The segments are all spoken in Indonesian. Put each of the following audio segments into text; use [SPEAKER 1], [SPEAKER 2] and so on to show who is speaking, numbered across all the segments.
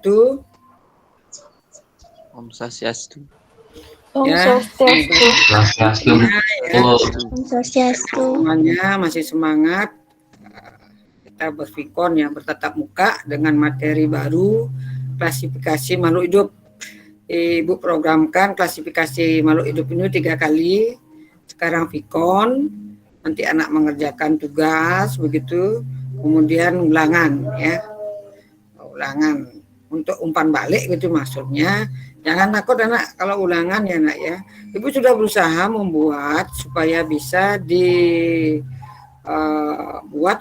[SPEAKER 1] Swastiastu.
[SPEAKER 2] Om Swastiastu.
[SPEAKER 3] Om
[SPEAKER 1] Ya.
[SPEAKER 3] Swastiastu.
[SPEAKER 4] Swastiastu.
[SPEAKER 3] Om Swastiastu.
[SPEAKER 1] Semuanya masih semangat. Kita berfikon yang bertatap muka dengan materi baru klasifikasi makhluk hidup. Ibu programkan klasifikasi makhluk hidup ini 3 kali. Sekarang fikon, nanti anak mengerjakan tugas begitu, kemudian ulangan ya. Ulangan untuk umpan balik gitu maksudnya. Jangan takut anak kalau ulangan ya nak ya. Ibu sudah berusaha membuat supaya bisa dibuat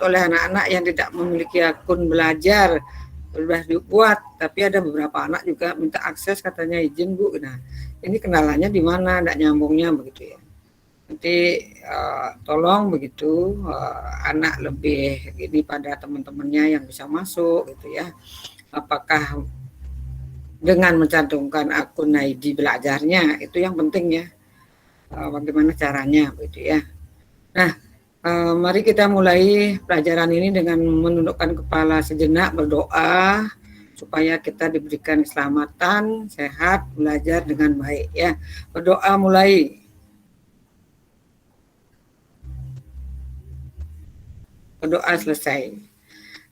[SPEAKER 1] oleh anak-anak yang tidak memiliki akun belajar. Sudah dibuat, tapi ada beberapa anak juga minta akses katanya izin Bu. Nah, ini kenalannya di mana, tidak nyambungnya begitu ya. Nanti tolong begitu anak lebih ini pada teman-temannya yang bisa masuk gitu ya. Apakah dengan mencantumkan akun ID belajarnya itu yang penting ya. Bagaimana caranya begitu ya. Nah, mari kita mulai pelajaran ini dengan menundukkan kepala sejenak, berdoa supaya kita diberikan keselamatan, sehat, belajar dengan baik ya. Berdoa mulai. Berdoa selesai.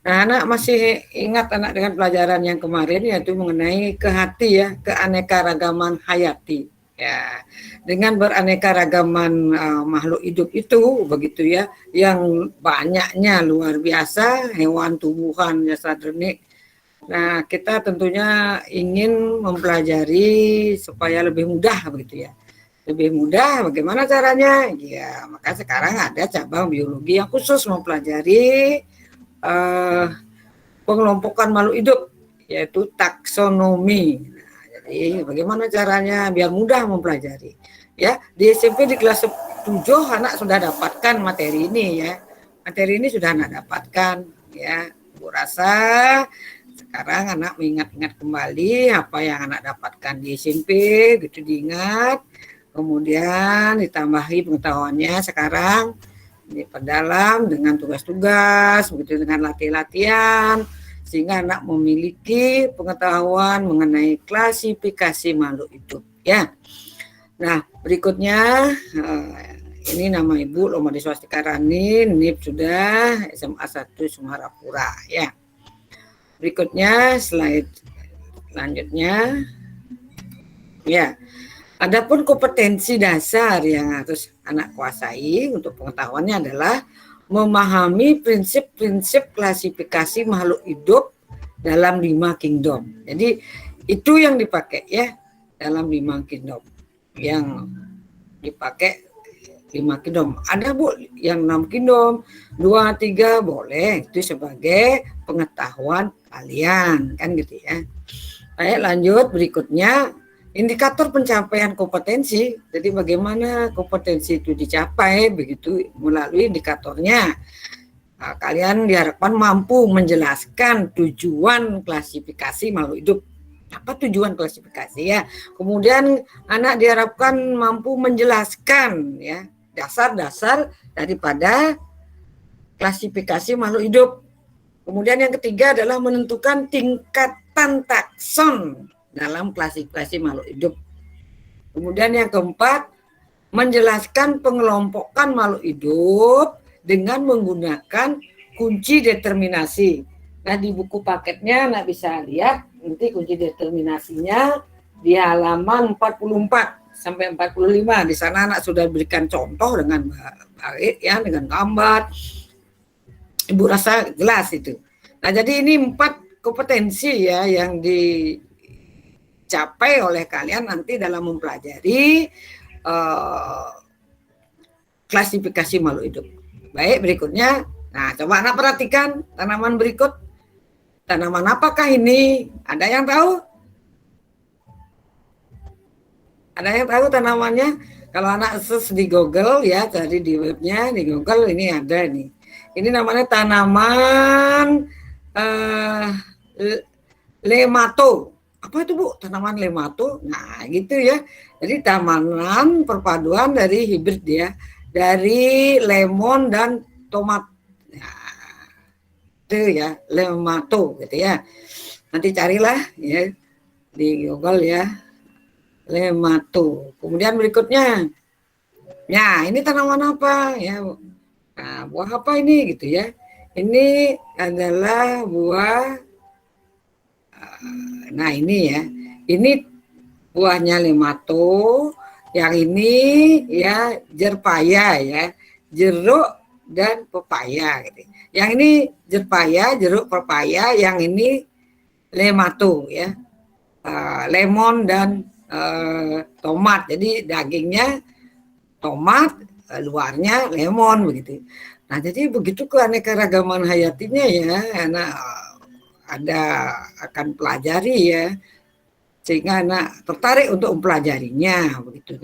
[SPEAKER 1] Nah, anak masih ingat anak dengan pelajaran yang kemarin yaitu mengenai ke hati ya, keanekaragaman hayati. Ya, dengan beraneka-ragaman makhluk hidup itu begitu ya, yang banyaknya luar biasa, hewan, tumbuhan, jasradrenik. Nah, kita tentunya ingin mempelajari supaya lebih mudah begitu ya. Lebih mudah bagaimana caranya? Ya, maka sekarang ada cabang biologi yang khusus mempelajari pengelompokan makhluk hidup yaitu taksonomi. Jadi bagaimana caranya biar mudah mempelajari? Ya, di SMP di kelas 7 anak sudah dapatkan materi ini ya. Materi ini sudah anak dapatkan ya. Bu rasa sekarang anak mengingat-ingat kembali apa yang anak dapatkan di SMP gitu diingat. Kemudian ditambahi pengetahuannya sekarang diperdalam dengan tugas-tugas begitu dengan latihan-latihan sehingga anak memiliki pengetahuan mengenai klasifikasi makhluk hidup ya. Nah, berikutnya ini nama Ibu Lomadi Swastika Rani, NIP sudah SMA 1 Sumarapura ya. Berikutnya slide selanjutnya ya. Adapun kompetensi dasar yang harus anak kuasai untuk pengetahuannya adalah memahami prinsip-prinsip klasifikasi makhluk hidup dalam 5 kingdom. Jadi itu yang dipakai ya dalam 5 kingdom. Yang dipakai 5 kingdom. Ada Bu yang 6 kingdom, 2, 3 boleh. Itu sebagai pengetahuan kalian kan gitu ya. Baik, lanjut berikutnya indikator pencapaian kompetensi. Jadi bagaimana kompetensi itu dicapai begitu melalui indikatornya. Nah, kalian diharapkan mampu menjelaskan tujuan klasifikasi makhluk hidup. Apa tujuan klasifikasi ya? Kemudian anak diharapkan mampu menjelaskan ya dasar-dasar daripada klasifikasi makhluk hidup. Kemudian yang ketiga adalah menentukan tingkatan takson dalam klasifikasi makhluk hidup. Kemudian yang keempat, menjelaskan pengelompokan makhluk hidup dengan menggunakan kunci determinasi. Nah, di buku paketnya Anda bisa lihat nanti kunci determinasinya di halaman 44 sampai 45. Di sana anak sudah berikan contoh dengan baik ya, dengan gambar. Ibu rasa jelas itu. Nah, jadi ini 4 kompetensi ya yang dicapai oleh kalian nanti dalam mempelajari klasifikasi makhluk hidup. Baik, berikutnya. Nah, coba anak perhatikan tanaman berikut. Tanaman apakah ini? Ada yang tahu? Ada yang tahu tanamannya? Kalau anak search di Google ya, cari di webnya, di Google ini ada nih. Ini namanya tanaman lemato. Apa itu Bu? Tanaman lemato. Nah, gitu ya. Jadi tanaman perpaduan dari hibrid ya. Dari lemon dan tomat. Nah, itu ya, lemato gitu ya. Nanti carilah ya di Google ya, lemato. Kemudian berikutnya, ya ini tanaman apa ya? Nah, buah apa ini gitu ya? Ini adalah buah. Nah ini ya, ini buahnya lemato. Yang ini ya jerpaya ya, jeruk dan pepaya. Gitu. Yang ini jerpaya, jeruk, pepaya. Yang ini lemato ya, lemon dan tomat. Jadi dagingnya tomat, luarnya lemon begitu. Nah jadi begitu keanekaragaman hayatinya ya, anak ada akan pelajari ya, sehingga anak tertarik untuk mempelajarinya begitu.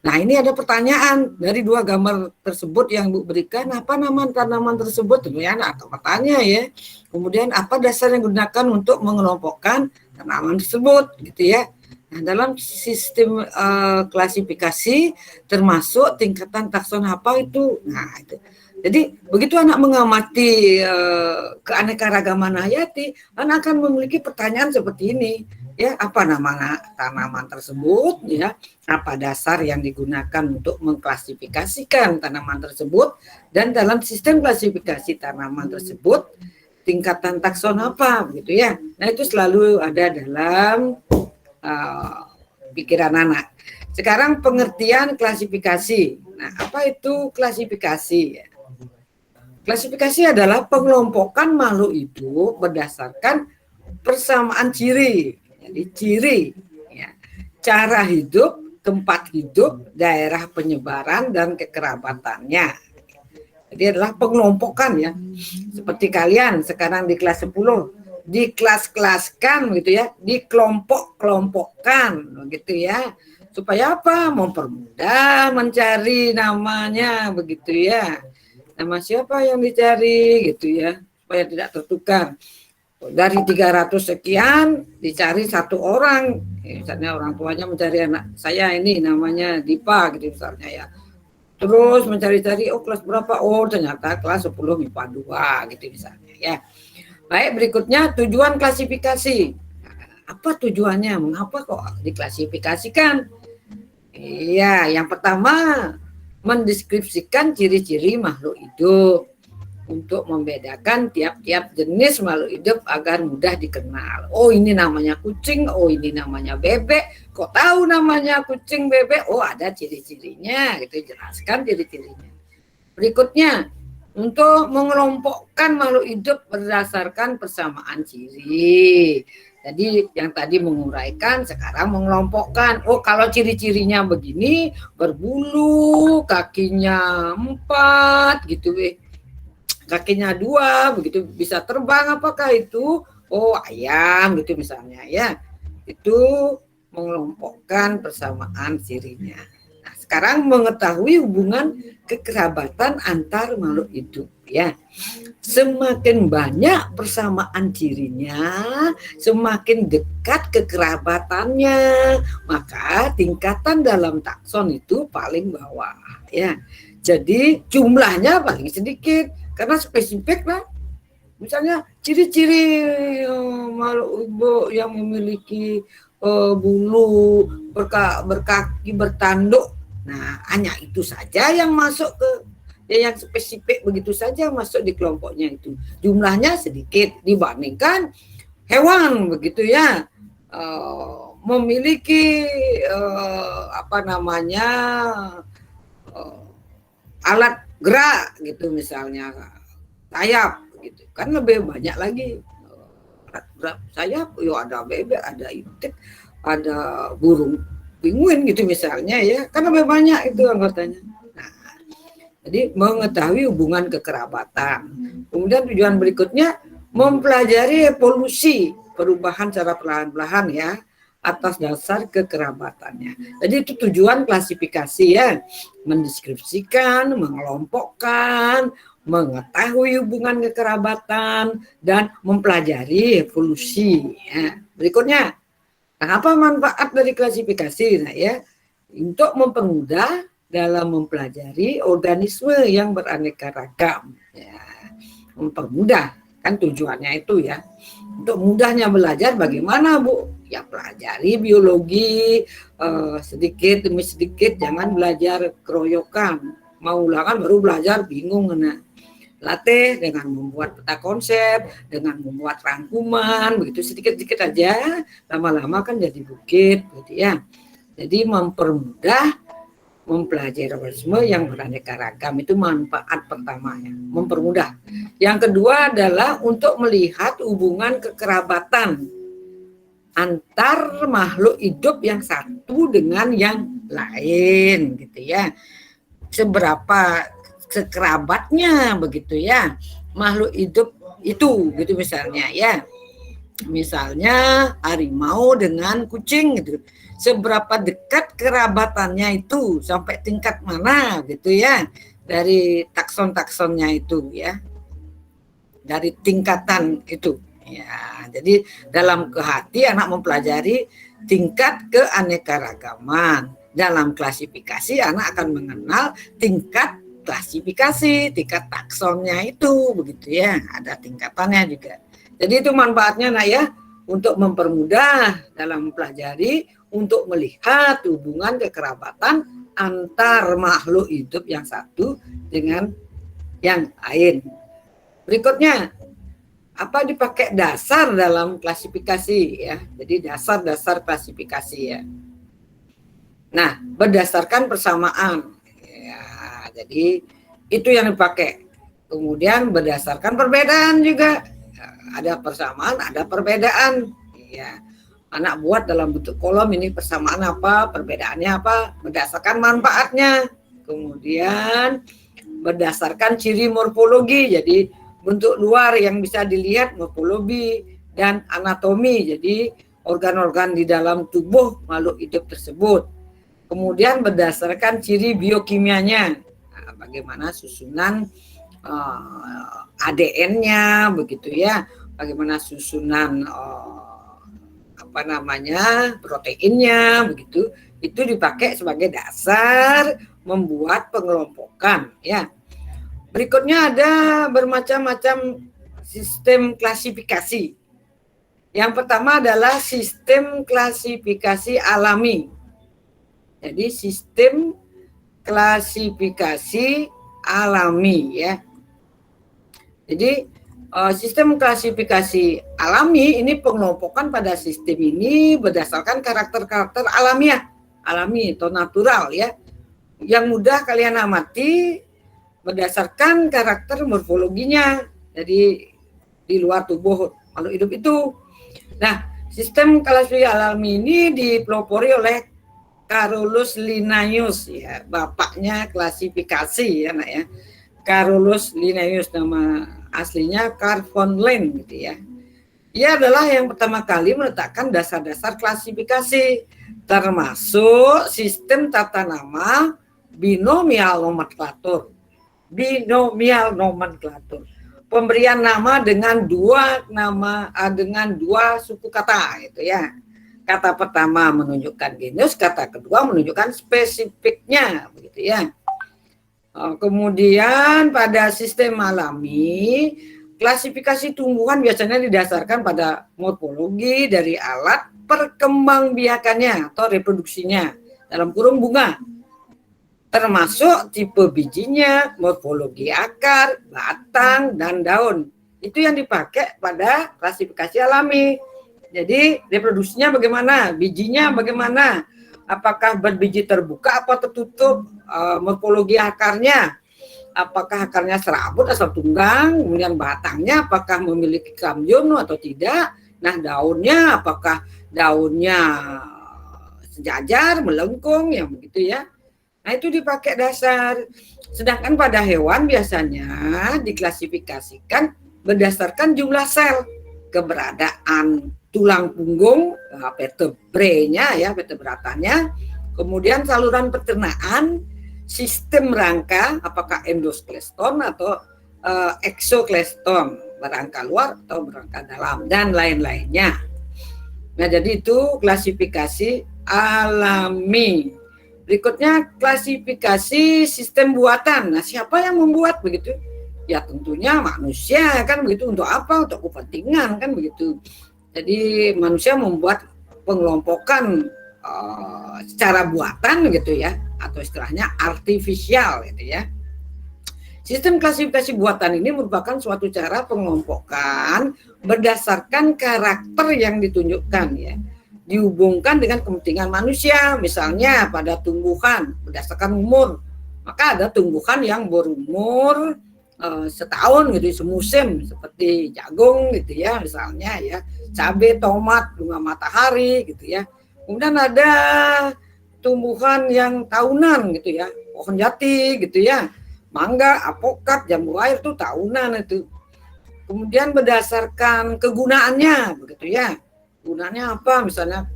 [SPEAKER 1] Nah ini ada pertanyaan dari dua gambar tersebut yang Bu berikan, apa nama tanaman tersebut? Tentunya anak akan bertanya ya. Kemudian apa dasar yang digunakan untuk mengelompokkan tanaman tersebut gitu ya. Nah, dalam sistem klasifikasi termasuk tingkatan takson apa itu. Nah, itu. Jadi begitu anak mengamati keanekaragaman hayati, anak akan memiliki pertanyaan seperti ini. Ya, apa nama tanaman tersebut ya, apa dasar yang digunakan untuk mengklasifikasikan tanaman tersebut, dan dalam sistem klasifikasi tanaman tersebut tingkatan takson apa begitu ya. Nah itu selalu ada dalam pikiran anak. Sekarang pengertian klasifikasi. Nah apa itu klasifikasi? Klasifikasi adalah pengelompokan makhluk hidup berdasarkan persamaan ciri. Jadi ciri, ya, cara hidup, tempat hidup, daerah penyebaran, dan kekerabatannya. Jadi adalah pengelompokan ya. Seperti kalian sekarang di kelas 10, dikelas-kelaskan gitu ya, dikelompok-kelompokkan begitu ya. Supaya apa? Mempermudah mencari namanya begitu ya. Nama siapa yang dicari gitu ya, supaya tidak tertukar. Dari 300 sekian dicari satu orang, misalnya orang tuanya mencari anak saya ini namanya Dipa gitu misalnya ya, terus mencari-cari oh kelas berapa, oh ternyata kelas 10 MIPA 2 gitu misalnya ya. Baik, berikutnya tujuan klasifikasi. Apa tujuannya, mengapa kok diklasifikasikan? Iya, yang pertama mendeskripsikan ciri-ciri makhluk hidup untuk membedakan tiap-tiap jenis makhluk hidup agar mudah dikenal. Oh ini namanya kucing, oh ini namanya bebek. Kok tahu namanya kucing bebek? Oh ada ciri-cirinya, gitu jelaskan ciri-cirinya. Berikutnya, untuk mengelompokkan makhluk hidup berdasarkan persamaan ciri. Jadi yang tadi menguraikan, sekarang mengelompokkan. Oh kalau ciri-cirinya begini, berbulu, kakinya 4 gitu kakinya 2 begitu, bisa terbang, apakah itu? Oh ayam gitu misalnya ya. Itu mengelompokkan persamaan cirinya. Nah, sekarang mengetahui hubungan kekerabatan antar makhluk hidup ya. Semakin banyak persamaan cirinya, semakin dekat kekerabatannya, maka tingkatan dalam takson itu paling bawah ya. Jadi jumlahnya paling sedikit karena spesifik lah. Misalnya ciri-ciri makhluk hidup yang memiliki bulu, berkaki, bertanduk. Nah, hanya itu saja yang masuk ke yang spesifik, begitu saja masuk di kelompoknya itu. Jumlahnya sedikit dibandingkan hewan begitu ya. Memiliki apa namanya alat gerak gitu misalnya, sayap gitu kan lebih banyak lagi alat gerak sayap. Yo ada bebek, ada itik, ada burung penguin gitu misalnya ya, kan lebih banyak itu anggotanya. Nah, jadi mengetahui hubungan kekerabatan. Kemudian tujuan berikutnya mempelajari evolusi perubahan secara perlahan-lahan ya atas dasar kekerabatannya. Jadi itu tujuan klasifikasi ya, mendeskripsikan, mengelompokkan, mengetahui hubungan kekerabatan, dan mempelajari evolusi. Ya. Berikutnya, apa manfaat dari klasifikasi? Nah, ya, untuk mempermudah dalam mempelajari organisme yang beraneka ragam. Ya, mempermudah kan tujuannya itu ya. Untuk mudahnya belajar bagaimana, Bu? Ya pelajari biologi sedikit demi sedikit, jangan belajar keroyokan. Mau ulangan baru belajar bingung. Nah, latih dengan membuat peta konsep, dengan membuat rangkuman, begitu sedikit-sedikit aja, lama-lama kan jadi bukit, gitu ya. Jadi mempermudah mempelajari organisme yang beraneka ragam, itu manfaat pertama ya, mempermudah. Yang kedua adalah untuk melihat hubungan kekerabatan antar makhluk hidup yang satu dengan yang lain, gitu ya. Seberapa sekerabatnya, begitu ya, makhluk hidup itu, gitu misalnya ya. Misalnya harimau dengan kucing gitu. Seberapa dekat kerabatannya itu, sampai tingkat mana gitu ya, dari takson-taksonnya itu ya, dari tingkatan itu ya. Jadi dalam kehati anak mempelajari tingkat keanekaragaman. Dalam klasifikasi anak akan mengenal tingkat klasifikasi, tingkat taksonnya itu, begitu ya, ada tingkatannya juga. Jadi itu manfaatnya nak ya, untuk mempermudah dalam mempelajari, untuk melihat hubungan kekerabatan antar makhluk hidup yang satu dengan yang lain. Berikutnya, apa dipakai dasar dalam klasifikasi ya. Jadi dasar-dasar klasifikasi ya. Nah, berdasarkan persamaan. Ya, jadi itu yang dipakai. Kemudian berdasarkan perbedaan juga. Ada persamaan, ada perbedaan. Ya. Anak buat dalam bentuk kolom ini persamaan apa, perbedaannya apa, berdasarkan manfaatnya. Kemudian berdasarkan ciri morfologi, jadi bentuk luar yang bisa dilihat morfologi dan anatomi, jadi organ-organ di dalam tubuh makhluk hidup tersebut. Kemudian berdasarkan ciri biokimianya, nah, bagaimana susunan ADN-nya, begitu ya, bagaimana susunan proteinnya, begitu, itu dipakai sebagai dasar membuat pengelompokan ya. Berikutnya ada bermacam-macam sistem klasifikasi. Yang pertama adalah sistem klasifikasi alami. Jadi sistem klasifikasi alami ya. Jadi sistem klasifikasi alami ini pengelompokan pada sistem ini berdasarkan karakter-karakter alamiah, alami atau natural ya, yang mudah kalian amati berdasarkan karakter morfologinya, jadi di luar tubuh makhluk hidup itu. Nah, sistem klasifikasi alami ini dipelopori oleh Carolus Linnaeus ya, bapaknya klasifikasi ya nak ya. Carolus Linnaeus, nama aslinya Carl von Linné gitu ya. Dia adalah yang pertama kali meletakkan dasar-dasar klasifikasi, termasuk sistem tata nama binomial nomenklatur. Binomial nomenklatur. Pemberian nama dengan dua suku kata gitu ya. Kata pertama menunjukkan genus, kata kedua menunjukkan spesifiknya begitu ya. Kemudian pada sistem alami, klasifikasi tumbuhan biasanya didasarkan pada morfologi dari alat perkembangbiakannya atau reproduksinya, dalam kurung bunga, termasuk tipe bijinya, morfologi akar, batang, dan daun. Itu yang dipakai pada klasifikasi alami. Jadi reproduksinya bagaimana, bijinya bagaimana, apakah berbiji terbuka atau tertutup, morfologi akarnya, apakah akarnya serabut atau tunggang, kemudian batangnya apakah memiliki kambium atau tidak, nah daunnya apakah daunnya sejajar, melengkung, ya begitu ya. Nah itu dipakai dasar. Sedangkan pada hewan biasanya diklasifikasikan berdasarkan jumlah sel, keberadaan tulang punggung, vertebrenya ya, vertebratanya, kemudian saluran pencernaan, sistem rangka, apakah endoskeleton atau exoskeleton, berangka luar atau berangka dalam, dan lain-lainnya. Nah, jadi itu klasifikasi alami. Berikutnya klasifikasi sistem buatan. Nah, siapa yang membuat begitu? Ya tentunya manusia kan begitu, untuk apa? Untuk kepentingan kan begitu. Jadi manusia membuat pengelompokan secara buatan gitu ya, atau istilahnya artifisial gitu ya. Sistem klasifikasi buatan ini merupakan suatu cara pengelompokan berdasarkan karakter yang ditunjukkan ya, dihubungkan dengan kepentingan manusia. Misalnya pada tumbuhan berdasarkan umur, maka ada tumbuhan yang berumur setahun gitu, semusim, seperti jagung gitu ya, misalnya ya, cabai, tomat, bunga matahari gitu ya. Kemudian ada tumbuhan yang tahunan gitu ya, pohon jati gitu ya, mangga, apokat, jambu air itu tahunan itu. Kemudian berdasarkan kegunaannya begitu ya. Gunanya apa? Misalnya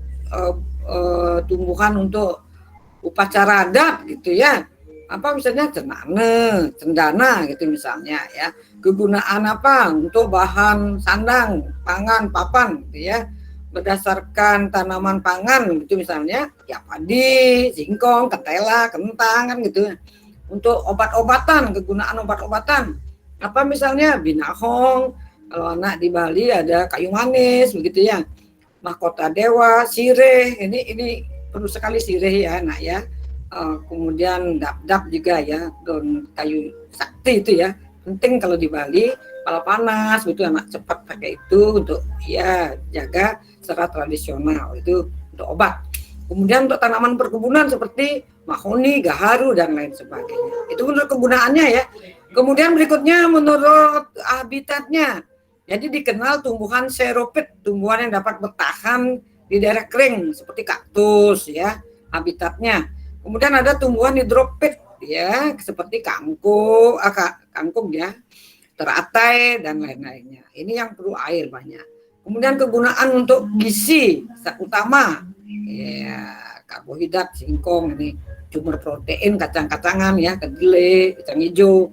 [SPEAKER 1] tumbuhan untuk upacara adat gitu ya. Apa misalnya cendana gitu misalnya ya. Kegunaan apa? Untuk bahan sandang, pangan, papan gitu ya. Berdasarkan tanaman pangan gitu misalnya ya, padi, singkong, ketela, kentang kan gitu. Untuk obat-obatan, kegunaan obat-obatan apa misalnya binahong, kalau anak di Bali ada kayu manis begitu ya, mahkota dewa, sirih, ini perlu sekali sirih ya anak ya. Kemudian dap-dap juga ya, daun kayu sakti itu ya, penting kalau di Bali. Kepala panas betul, anak cepat pakai itu untuk ya jaga secara tradisional, itu untuk obat. Kemudian untuk tanaman perkebunan seperti mahoni, gaharu dan lain sebagainya, itu menurut kegunaannya ya. Kemudian berikutnya menurut habitatnya, jadi dikenal tumbuhan xeropit, tumbuhan yang dapat bertahan di daerah kering seperti kaktus ya, habitatnya. Kemudian ada tumbuhan hidropit ya, seperti kangkung ya, teratai dan lain-lainnya. Ini yang perlu air banyak. Kemudian kegunaan untuk gizi utama ya, karbohidrat, singkong, ini sumber protein, kacang-kacangan ya, kedelai, kacang hijau.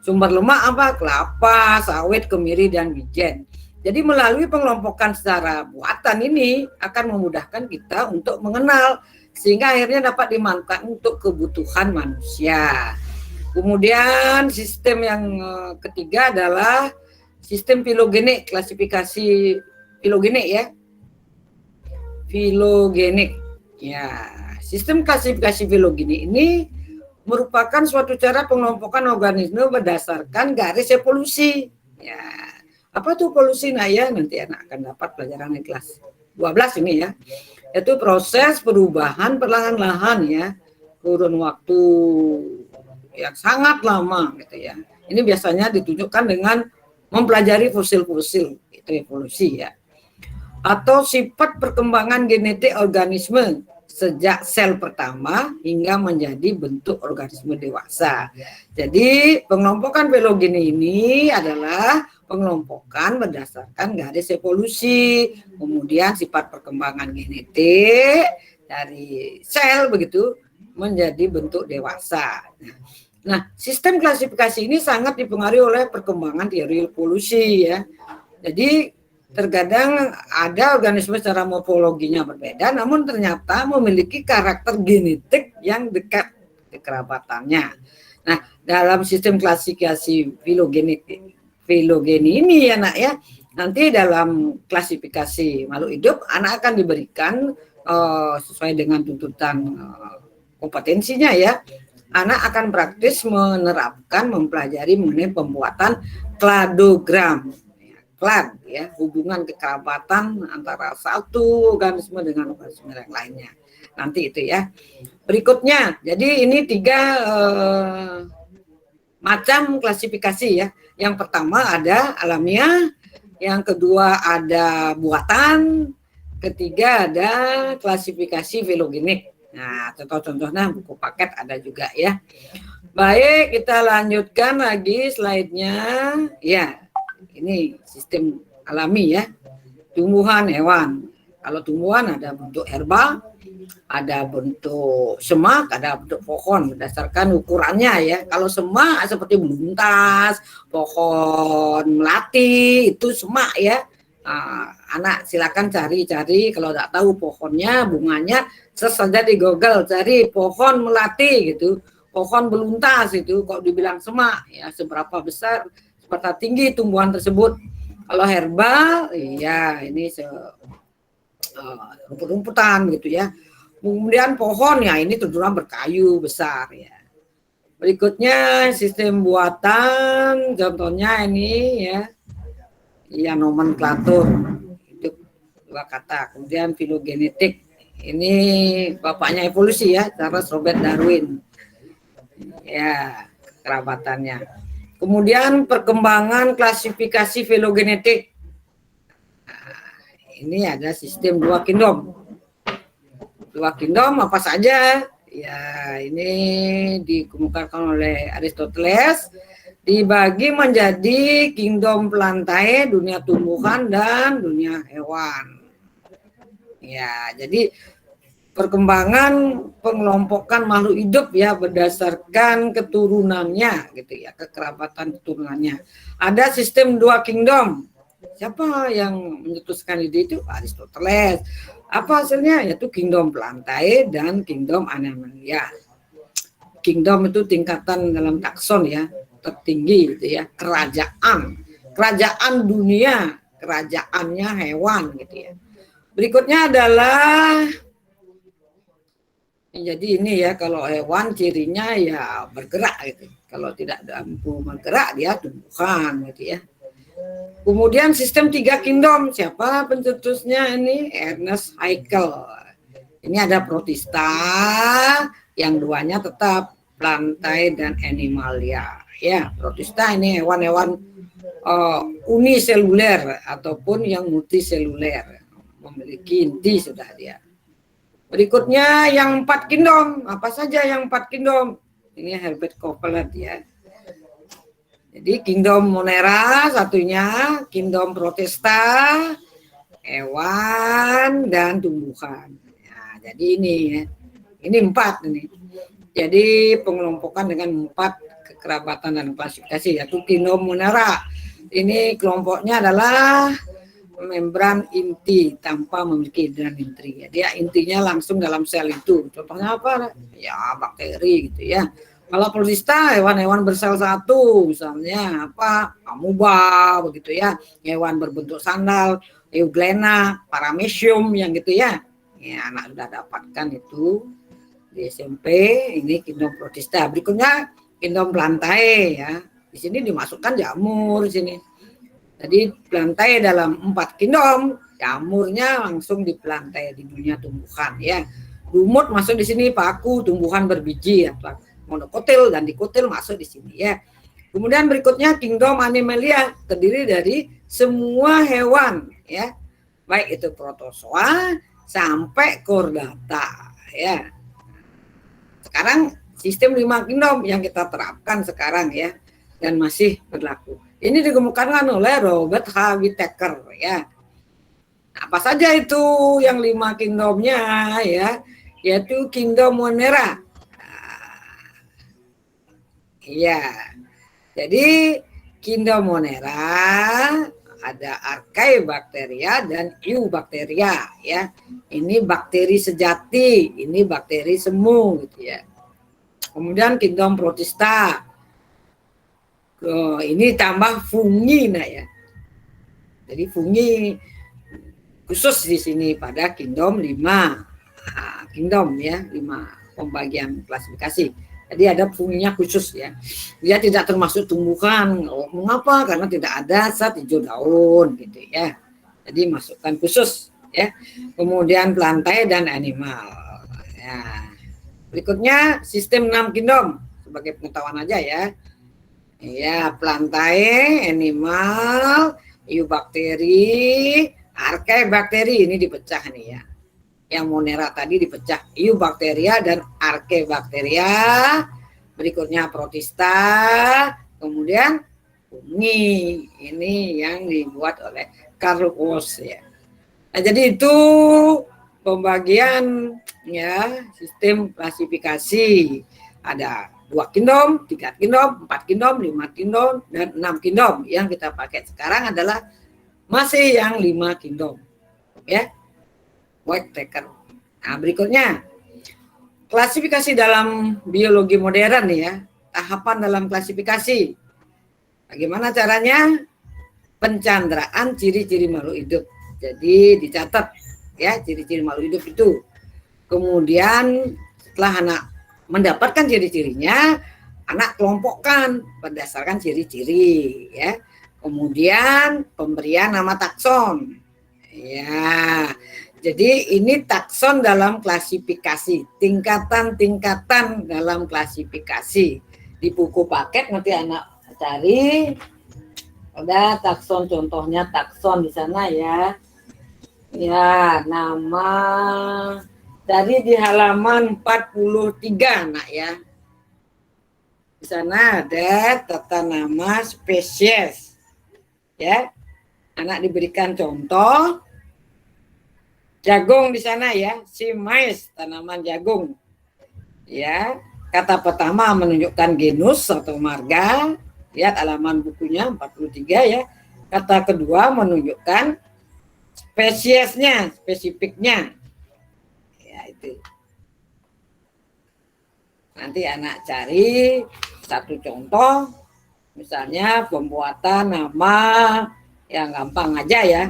[SPEAKER 1] Sumber lemak apa? Kelapa, sawit, kemiri dan wijen. Jadi melalui pengelompokan secara buatan ini akan memudahkan kita untuk mengenal, sehingga akhirnya dapat dimanfaatkan untuk kebutuhan manusia. Kemudian sistem yang ketiga adalah sistem filogenik, klasifikasi filogenik ya. Filogenik. Ya, sistem klasifikasi filogenik ini merupakan suatu cara pengelompokan organisme berdasarkan garis evolusi. Ya, apa tuh evolusi? Nah ya, nanti anak akan dapat pelajaran di kelas 12 ini ya. Itu proses perubahan perlahan-lahan ya, kurun waktu yang sangat lama gitu ya. Ini biasanya ditunjukkan dengan mempelajari fosil-fosil, itu evolusi ya. Atau sifat perkembangan genetik organisme sejak sel pertama hingga menjadi bentuk organisme dewasa. Jadi pengelompokan filogenik ini adalah pengelompokan berdasarkan garis evolusi, kemudian sifat perkembangan genetik dari sel begitu menjadi bentuk dewasa. Nah, sistem klasifikasi ini sangat dipengaruhi oleh perkembangan teori evolusi ya. Jadi terkadang ada organisme secara morfologinya berbeda, namun ternyata memiliki karakter genetik yang dekat kekerabatannya. Nah, dalam sistem klasifikasi filogeni ini ya nak ya, nanti dalam klasifikasi makhluk hidup anak akan diberikan sesuai dengan tuntutan kompetensinya ya. Anak akan praktis menerapkan, mempelajari mengenai pembuatan kladogram. Klad ya, hubungan kekerabatan antara satu organisme dengan organisme yang lainnya. Nanti itu ya. Berikutnya, jadi ini 3 macam klasifikasi ya. Yang pertama ada alamiah, yang kedua ada buatan, ketiga ada klasifikasi filogenik. Nah, contoh-contohnya buku paket ada juga ya. Baik, kita lanjutkan lagi slide-nya. Ya, ini sistem alami ya. Tumbuhan, hewan. Kalau tumbuhan ada bentuk herba, ada bentuk semak, ada bentuk pohon berdasarkan ukurannya ya. Kalau semak seperti beluntas, pohon melati itu semak ya. Anak silakan cari-cari, kalau tidak tahu pohonnya, bunganya, search saja di Google, cari pohon melati gitu. pohon beluntas itu kok dibilang semak ya, seberapa besar, seberapa tinggi tumbuhan tersebut. Kalau herbal ya ini rumput-rumputan gitu ya. Kemudian pohon ya ini cenderung berkayu besar ya. Berikutnya sistem buatan, contohnya ini ya nomenklatur itu 2 kata. Kemudian filogenetik, ini bapaknya evolusi ya, Charles Robert Darwin ya, kerabatannya. Kemudian perkembangan klasifikasi filogenetik, ini ada sistem 2 kingdom. 2 kingdom apa saja? Ya, ini dikemukakan oleh Aristoteles, dibagi menjadi kingdom plantae, dunia tumbuhan dan dunia hewan. Ya, jadi perkembangan pengelompokan makhluk hidup ya berdasarkan keturunannya gitu ya, kekerabatan keturunannya. Ada sistem 2 kingdom. Siapa yang mencetuskan ide itu? Aristoteles. Apa hasilnya? Yaitu kingdom plantae dan kingdom animalia. Kingdom itu tingkatan dalam takson ya, tertinggi gitu ya, kerajaan dunia, kerajaannya hewan gitu ya. Berikutnya adalah jadi ini ya, kalau hewan cirinya ya bergerak gitu. Kalau tidak mampu bergerak dia tumbuhan gitu ya. Kemudian sistem 3 kingdom, siapa pencetusnya ini? Ernest Haeckel. Ini ada protista, yang 2-nya tetap plantae dan animalia. Ya, protista ini hewan-hewan uniseluler ataupun yang multiseluler, memiliki inti sudah dia. Berikutnya yang 4 kingdom, apa saja yang 4 kingdom? Ini Herbert Copeland ya. Jadi kingdom Monera satunya, kingdom Protista, hewan dan tumbuhan. Ya, jadi ini ya, ini 4 ini. Jadi pengelompokan dengan 4 kekerabatan dan klasifikasi, yaitu kingdom Monera. Ini kelompoknya adalah membran inti tanpa memiliki hidran intri. Dia intinya langsung dalam sel itu. Contohnya apa? Ya bakteri gitu ya. Kalau protista hewan-hewan bersel satu, misalnya apa? Amoeba begitu ya. Hewan berbentuk sandal, euglena, paramecium yang gitu ya. Ya anak sudah dapatkan itu di SMP. Ini kingdom protista. Berikutnya kingdom plantae ya. Di sini dimasukkan jamur di sini. Jadi plantae dalam 4 kingdom, jamurnya langsung diplantae di dunia tumbuhan ya. Lumut masuk di sini, paku tumbuhan berbiji ya, monokotil dan dikotil masuk di sini ya. Kemudian berikutnya kingdom animalia, terdiri dari semua hewan ya, baik itu protozoa sampai chordata ya. Sekarang sistem 5 kingdom yang kita terapkan sekarang ya, dan masih berlaku. Ini dikemukakan oleh Robert H. Whittaker ya. Apa saja itu yang 5 kingdomnya ya, yaitu kingdom Monera. Iya. Jadi kingdom Monera ada Archaebacteria dan Eubacteria ya. Ini bakteri sejati, ini bakteri semu gitu ya. Kemudian kingdom Protista. Ini tambah fungi nah ya. Jadi fungi khusus di sini pada kingdom 5. Kingdom ya, 5 pembagian klasifikasi. Jadi ada funginya khusus ya. Dia tidak termasuk tumbuhan. Mengapa? Karena tidak ada zat hijau daun gitu ya. Jadi masukkan khusus ya. Kemudian plantae dan animal. Ya. Berikutnya sistem 6 kingdom sebagai pengetahuan aja ya. Ya, plantae, animal, eubakteri, archaebakteri ini dipecah nih ya. Yang Monera tadi dipecah, Eubacteria dan Archaebacteria. Berikutnya Protista, kemudian fungi. Ini yang dibuat oleh Carl Woese ya. Nah, jadi itu pembagian ya sistem klasifikasi. Ada 2 kingdom, 3 kingdom, 4 kingdom, 5 kingdom, dan 6 kingdom. Yang kita pakai sekarang adalah masih yang 5 kingdom. Ya. Whittaker. Nah, berikutnya klasifikasi dalam biologi modern nih ya, tahapan dalam klasifikasi. Bagaimana caranya? Pencanderaan ciri-ciri makhluk hidup. Jadi dicatat ya ciri-ciri makhluk hidup itu. Kemudian setelah anak mendapatkan ciri-cirinya, anak kelompokkan berdasarkan ciri-ciri ya. Kemudian pemberian nama takson. Ya. Jadi ini takson dalam klasifikasi, tingkatan-tingkatan dalam klasifikasi. Di buku paket nanti anak cari. Ada takson, contohnya takson di sana ya. Ya, nama dari di halaman 43 nak ya. Di sana ada tata nama spesies. Ya. Anak diberikan contoh jagung di sana ya, si mais, tanaman jagung. Ya, kata pertama menunjukkan genus atau marga. Lihat halaman bukunya 43 ya. Kata kedua menunjukkan spesiesnya, spesifiknya. Ya itu. Nanti anak cari satu contoh, misalnya pembuatan nama yang gampang aja ya.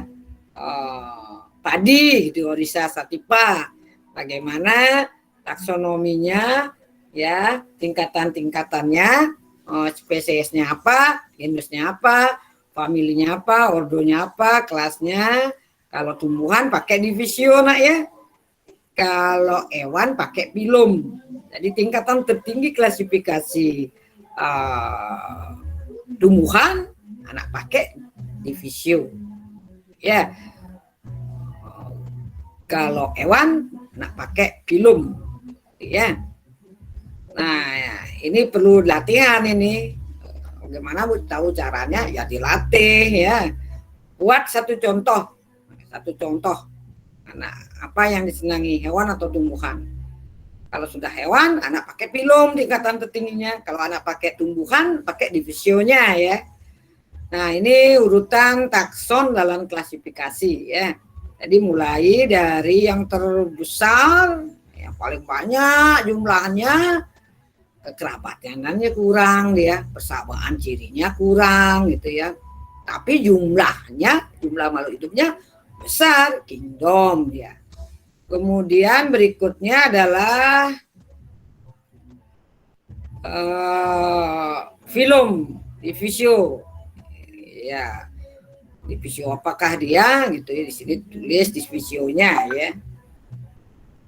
[SPEAKER 1] Padi, gitu, Orisa Sativa. Bagaimana taksonominya, ya, tingkatan-tingkatannya, spesiesnya apa, genusnya apa, familinya apa, ordonya apa, kelasnya. Kalau tumbuhan pakai divisio nak ya. Kalau hewan pakai pilum. Jadi tingkatan tertinggi klasifikasi tumbuhan anak pakai divisio. Ya. Kalau hewan anak pakai pilum. Ya. Nah, ini perlu latihan ini. Bagaimana tahu caranya? Ya dilatih ya. Buat satu contoh. Anak apa yang disenangi, hewan atau tumbuhan. Kalau sudah hewan, anak pakai pilum tingkatan tertingginya. Kalau anak pakai tumbuhan, pakai divisionya ya. Nah, ini urutan takson dalam klasifikasi ya. Jadi mulai dari yang terbesar, yang paling banyak jumlahnya, kekerabatannya kurang dia, persamaan cirinya kurang gitu ya. Tapi jumlah makhluk hidupnya besar, kingdom dia. Kemudian berikutnya adalah filum, divisio. Ya, divisio apakah dia gitu ya, di sini tulis divisionya ya.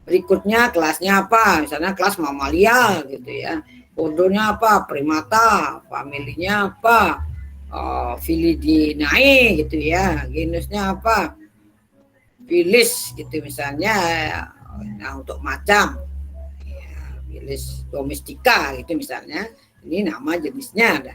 [SPEAKER 1] Berikutnya kelasnya apa? Misalnya kelas mamalia gitu ya. Ordonya apa? Primata. Familinya apa? Filidinae gitu ya. Genusnya apa? Filis gitu misalnya. Nah, untuk macam ya, Filis domestika gitu misalnya. Ini nama jenisnya ada.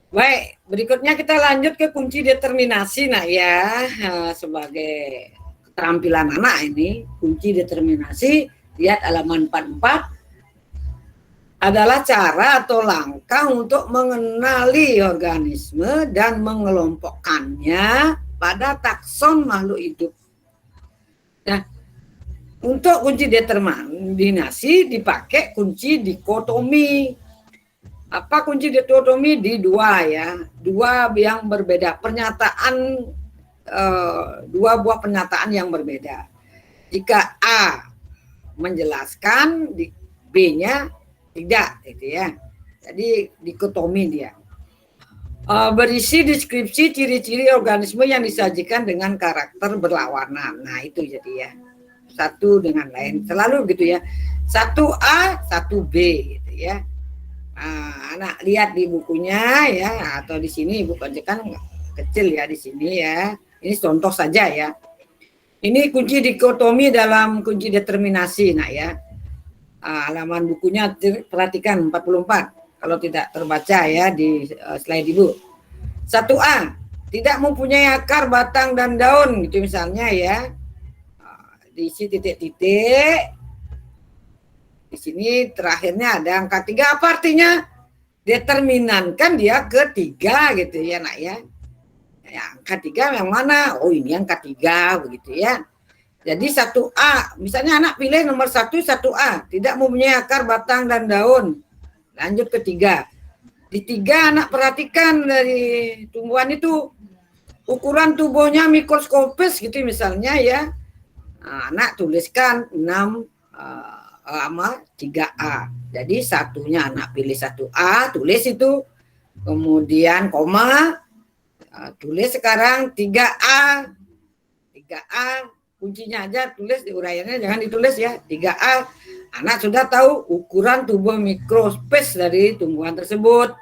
[SPEAKER 1] Baik, berikutnya kita lanjut ke kunci determinasi nak ya. Sebagai keterampilan anak ini, kunci determinasi, lihat halaman 44, adalah cara atau langkah untuk mengenali organisme dan mengelompokkannya pada takson makhluk hidup. Nah, untuk kunci determinasi dipakai kunci dikotomi. Apa kunci dikotomi? Di dua ya, dua yang berbeda, pernyataan, dua buah pernyataan yang berbeda. Jika A menjelaskan, B-nya tidak, gitu ya. Jadi dikotomi dia. Berisi deskripsi ciri-ciri organisme yang disajikan dengan karakter berlawanan. Nah itu jadi ya, satu dengan lain selalu gitu ya. Satu A, satu B, gitu ya. Anak lihat di bukunya ya, atau di sini ibu kerjakan kecil ya di sini ya. Ini contoh saja ya. Ini kunci dikotomi dalam kunci determinasi nak ya. Halaman bukunya perhatikan 44 kalau tidak terbaca ya di slide ibu. 1A, tidak mempunyai akar, batang dan daun gitu misalnya ya. Diisi titik-titik. Di sini terakhirnya ada angka 3. Apa artinya? Determinan kan dia ketiga gitu ya nak ya. Ya angka 3 yang mana? Oh ini angka 3 begitu ya. Jadi 1A, misalnya anak pilih nomor 1A, tidak mempunyai akar, batang, dan daun. Lanjut ke 3. Di 3 anak perhatikan dari tumbuhan itu, ukuran tubuhnya mikroskopis gitu misalnya ya. Nah, anak tuliskan 6 sama 3A. Jadi satunya anak pilih 1A, tulis itu. Kemudian koma, tulis sekarang 3A. 3A, kuncinya aja tulis, uraiannya jangan ditulis ya. 3A, anak sudah tahu ukuran tubuh mikroskopis dari tumbuhan tersebut.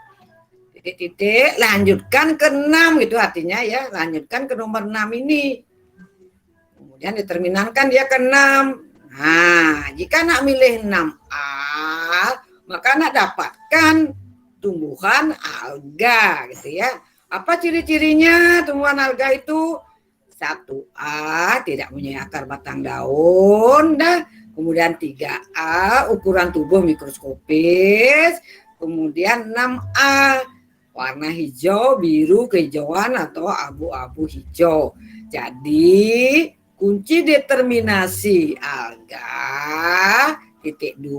[SPEAKER 1] Titik-titik, lanjutkan ke 6 gitu artinya ya, lanjutkan ke nomor 6 ini. Kemudian diterminalkan dia ke 6. Nah, jika anak milih 6A, maka anak dapatkan tumbuhan alga gitu ya. Apa ciri-cirinya tumbuhan alga itu? 1A tidak punya akar, batang, daun, kemudian 3A ukuran tubuh mikroskopis, kemudian 6A warna hijau, biru, kehijauan atau abu-abu hijau. Jadi kunci determinasi alga titik 2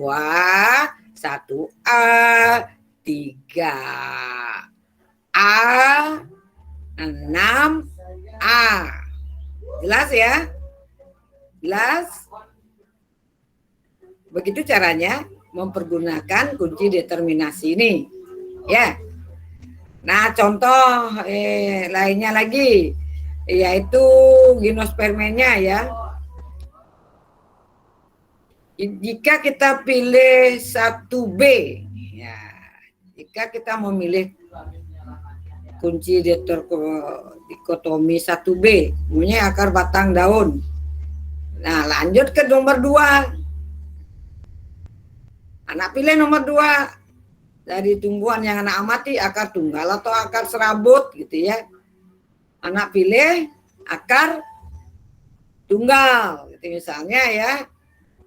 [SPEAKER 1] 1A 3A 6A. Jelas ya? Jelas? Begitu caranya mempergunakan kunci determinasi ini. Ya. Nah, contoh lainnya lagi yaitu gimnospermenya ya. Jika kita pilih 1B ya, jika kita memilih kunci dikotomi 1B, punya akar, batang, daun. Nah, lanjut ke nomor 2. Anak pilih nomor 2 dari tumbuhan yang anak amati, akar tunggal atau akar serabut gitu ya. Anak pilih akar tunggal gitu misalnya ya.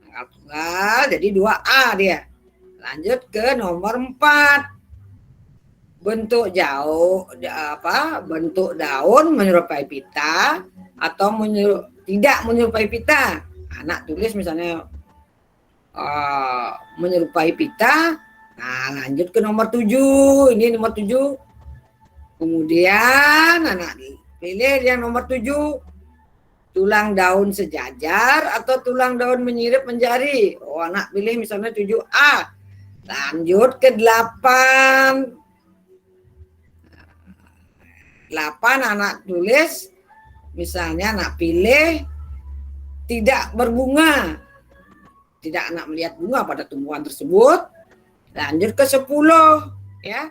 [SPEAKER 1] Akar tunggal jadi 2A dia. Lanjut ke nomor 4. Bentuk bentuk daun menyerupai pita atau tidak menyerupai pita. Anak tulis misalnya menyerupai pita. Nah, lanjut ke nomor 7. Ini nomor 7. Kemudian anak pilih yang nomor 7. Tulang daun sejajar atau tulang daun menyirip menjari. Oh, anak pilih misalnya 7A. Lanjut ke 8. 8 anak tulis misalnya anak pilih tidak berbunga. Tidak anak melihat bunga pada tumbuhan tersebut. Lanjut ke 10 ya.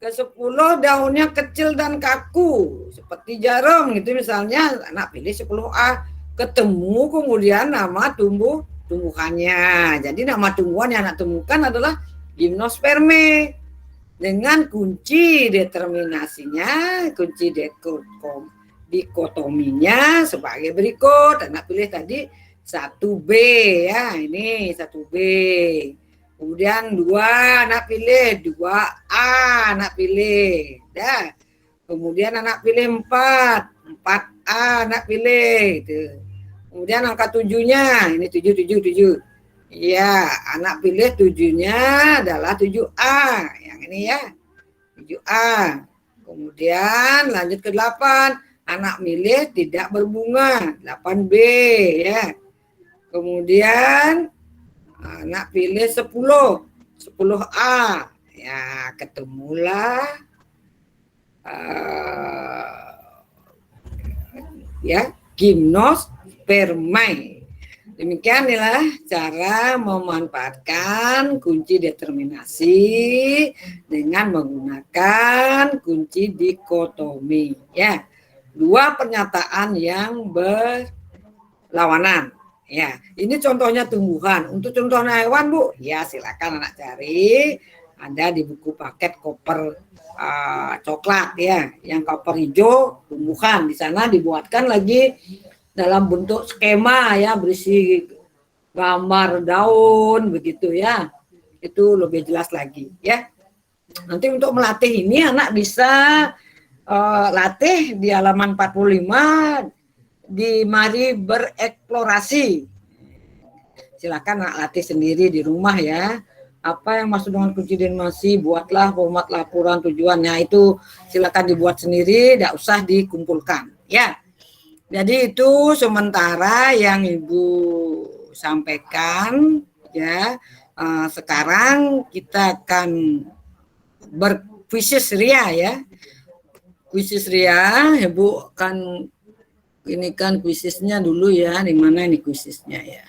[SPEAKER 1] Ke 10 daunnya kecil dan kaku seperti jarum gitu misalnya anak pilih 10A. Ketemu kemudian nama tumbuhannya. Jadi nama tumbuhan yang anak temukan adalah gimnosperme. Dengan kunci determinasinya, kunci dikotominya sebagai berikut. Anak pilih tadi 1B ya, ini 1B. Kemudian 2 anak pilih 2A, anak pilih. Dah. Kemudian anak pilih 4A anak pilih. Gitu. Kemudian angka 7-nya, ini 7. Iya, anak pilih 7-nya adalah 7A. Yang ini ya, 7A. Kemudian lanjut ke 8. Anak milih tidak berbunga, 8B ya. Kemudian anak pilih 10A. Ya, ketemulah ya, gimnospermae. Demikianlah cara memanfaatkan kunci determinasi dengan menggunakan kunci dikotomi. Ya, 2 pernyataan yang berlawanan. Ya, ini contohnya tumbuhan. Untuk contohnya hewan, Bu, ya silakan anak cari. Ada di buku paket koper coklat ya, yang koper hijau tumbuhan. Di sana dibuatkan lagi dalam bentuk skema ya, berisi gambar daun begitu ya. Itu lebih jelas lagi ya. Nanti untuk melatih ini anak bisa latih di halaman 45 mari bereksplorasi. Silakan nak latih sendiri di rumah ya. Apa yang masuk dengan kunci dan masih, buatlah format laporan tujuannya, itu silakan dibuat sendiri, tidak usah dikumpulkan ya. Jadi itu sementara yang Ibu sampaikan ya. Sekarang kita akan berkuisis Ria ya. Kuisis Ria, Ibu akan ini kan kuisisnya dulu ya. Di mana ini kuisisnya ya?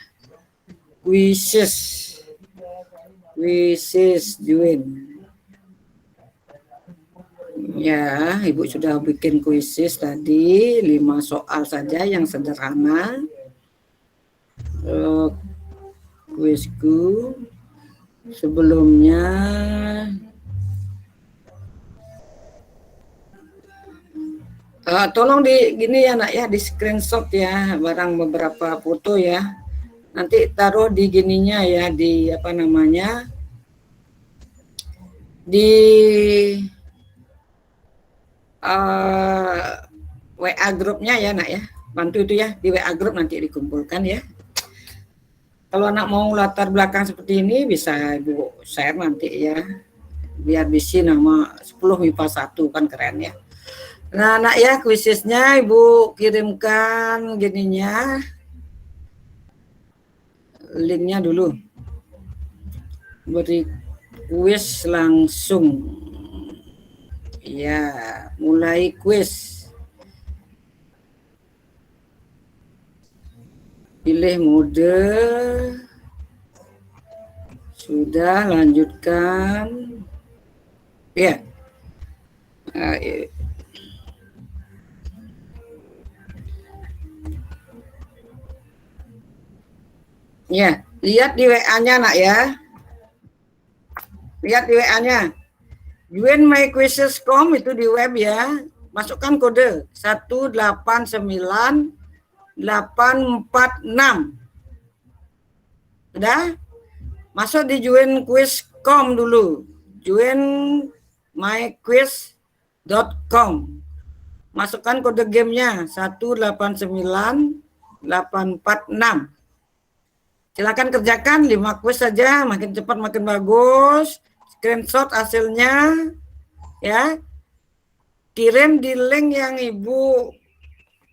[SPEAKER 1] Kuisis Juin. Ya, Ibu sudah bikin kuisis tadi 5 soal saja yang sederhana. Kuisku sebelumnya tolong di gini ya nak ya, di screenshot ya barang beberapa foto ya. Nanti taruh di gininya ya, di apa namanya, di WA grupnya ya nak ya, bantu itu ya, di WA grup nanti dikumpulkan ya. Kalau anak mau latar belakang seperti ini bisa Ibu share nanti ya, biar bisa nama 10 MIPA 1 kan keren ya. Nah nak ya, kuisisnya Ibu kirimkan gininya, linknya dulu, beri kuis langsung ya, mulai kuis, pilih mode, sudah, lanjutkan ya. Ya, lihat di WA-nya nak ya. Lihat di WA-nya. Join my quizzes.com itu di web ya. Masukkan kode 189846. Sudah? Masuk di join quiz.com dulu. Join my quiz.com. Masukkan kode gamenya 189846. Silakan kerjakan 5 kuis saja, makin cepat makin bagus. Screenshot hasilnya ya. Kirim di link yang Ibu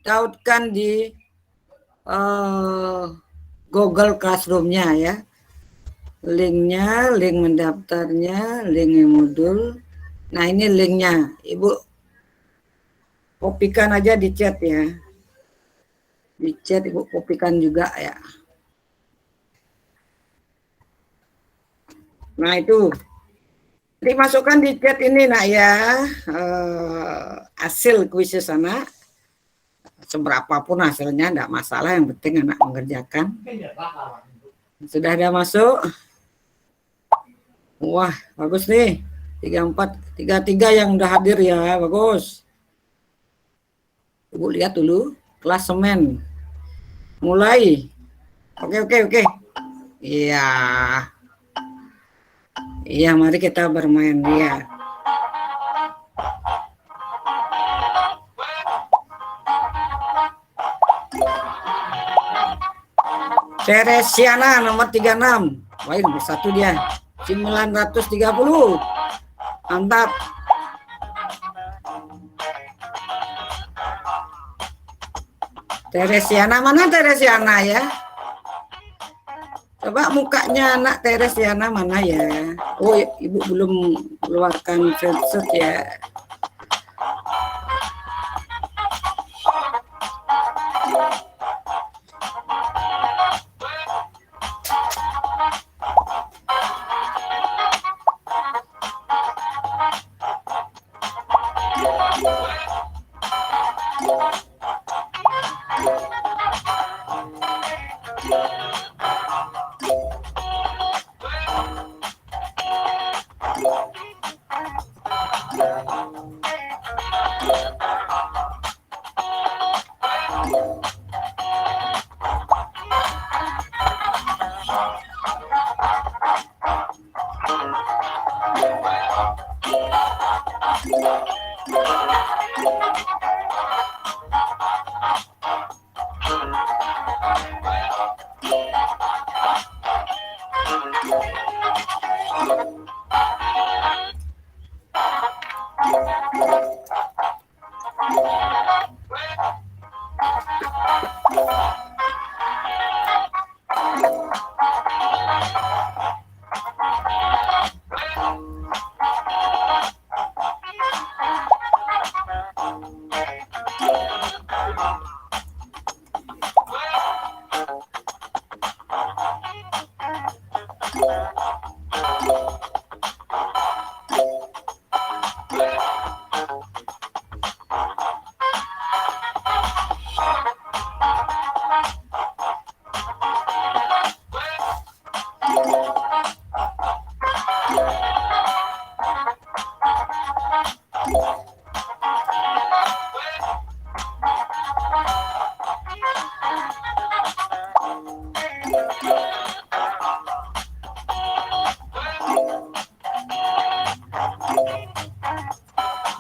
[SPEAKER 1] tautkan di Google Classroom-nya ya. Linknya, link mendaftarnya, link modul. Nah, ini linknya. Ibu kopikan aja di chat ya. Di chat Ibu kopikan juga ya. Nah itu, dimasukkan di chat ini nak ya, hasil kuisis anak, seberapapun hasilnya enggak masalah, yang penting anak mengerjakan. Sudah ada masuk? Wah bagus nih, 34, 33 yang udah hadir ya, bagus. Ibu lihat dulu klasemen, mulai, oke. Iya. Iya, mari kita bermain ya. Teresiana nomor 36. Wah, nomor 1 dia. 930. Mantap. Teresiana, mana Teresiana ya? Coba mukanya anak Teresiana mana ya? Oh, Ibu belum keluarkan screenshot ya.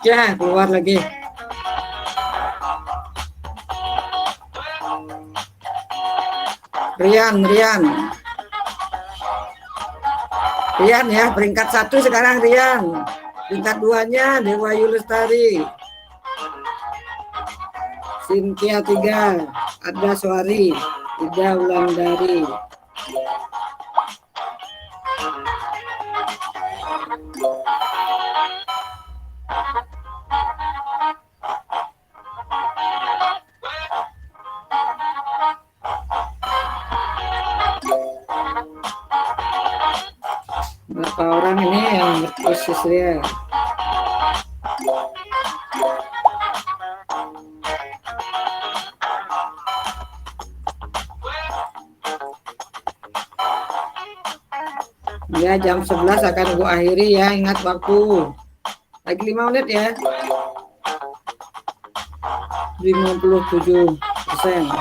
[SPEAKER 1] Ya, keluar lagi. Rian ya, peringkat 1 sekarang Rian. Peringkat 2-nya Dewa Yulestari. Cynthia 3, Ada Suari, Ida Wulandari. Berapa orang ini yang berproses ya? Ya, jam 11 akan gua akhiri ya, ingat waktu. Lagi 5 menit ya. 57%.